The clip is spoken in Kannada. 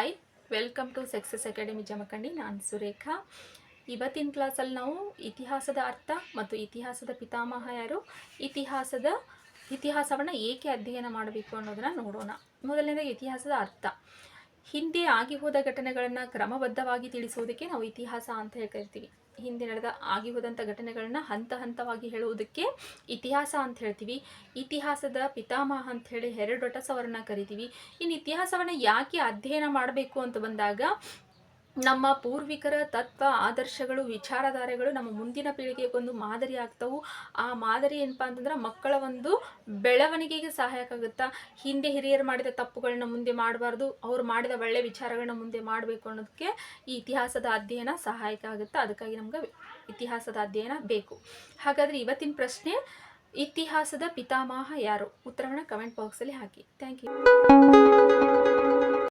Hi, welcome to success academy Jamakhandi. ನಾನು ಸುರೇಖಾ. ಇವತ್ತಿನ ಕ್ಲಾಸಲ್ಲಿ ನಾವು ಇತಿಹಾಸದ ಅರ್ಥ ಮತ್ತು ಇತಿಹಾಸದ ಪಿತಾಮಹ ಯಾರು, ಇತಿಹಾಸವನ್ನು ಏಕೆ ಅಧ್ಯಯನ ಮಾಡಬೇಕು ಅನ್ನೋದನ್ನು ನೋಡೋಣ. ಮೊದಲನೇದಾಗಿ ಇತಿಹಾಸದ ಅರ್ಥ. ಹಿಂದೆ ಆಗಿ ಹೋದ ಘಟನೆಗಳನ್ನು ಕ್ರಮಬದ್ಧವಾಗಿ ತಿಳಿಸುವುದಕ್ಕೆ ನಾವು ಇತಿಹಾಸ ಅಂತ ಹೇಳ್ತೀವಿ. ಹಿಂದೆ ನಡೆದ ಆಗಿ ಹೋದಂಥ ಘಟನೆಗಳನ್ನ ಹಂತ ಹಂತವಾಗಿ ಹೇಳುವುದಕ್ಕೆ ಇತಿಹಾಸ ಅಂತ ಹೇಳ್ತೀವಿ. ಇತಿಹಾಸದ ಪಿತಾಮಹ ಅಂತ ಹೇಳಿ ಹೆರೋಡೋಟಸ್ ಅವರನ್ನು ಕರಿತೀವಿ. ಇನ್ನು ಇತಿಹಾಸವನ್ನು ಯಾಕೆ ಅಧ್ಯಯನ ಮಾಡಬೇಕು ಅಂತ ಬಂದಾಗ, ನಮ್ಮ ಪೂರ್ವಿಕರ ತತ್ವ ಆದರ್ಶಗಳು ವಿಚಾರಧಾರೆಗಳು ನಮ್ಮ ಮುಂದಿನ ಪೀಳಿಗೆಗೆ ಒಂದು ಮಾದರಿ ಆಗ್ತವು. ಆ ಮಾದರಿ ಏನಪ್ಪ ಅಂತಂದ್ರೆ ಮಕ್ಕಳ ಒಂದು ಬೆಳವಣಿಗೆಗೆ ಸಹಾಯಕ ಆಗುತ್ತಾ. ಹಿಂದೆ ಹಿರಿಯರು ಮಾಡಿದ ತಪ್ಪುಗಳನ್ನ ಮುಂದೆ ಮಾಡಬಾರ್ದು, ಅವ್ರು ಮಾಡಿದ ಒಳ್ಳೆ ವಿಚಾರಗಳನ್ನ ಮುಂದೆ ಮಾಡಬೇಕು ಅನ್ನೋದಕ್ಕೆ ಈ ಇತಿಹಾಸದ ಅಧ್ಯಯನ ಸಹಾಯಕ ಆಗುತ್ತೆ. ಅದಕ್ಕಾಗಿ ನಮ್ಗೆ ಇತಿಹಾಸದ ಅಧ್ಯಯನ ಬೇಕು. ಹಾಗಾದರೆ ಇವತ್ತಿನ ಪ್ರಶ್ನೆ, ಇತಿಹಾಸದ ಪಿತಾಮಹ ಯಾರು? ಉತ್ತರವನ್ನು ಕಮೆಂಟ್ ಬಾಕ್ಸಲ್ಲಿ ಹಾಕಿ. Thank you.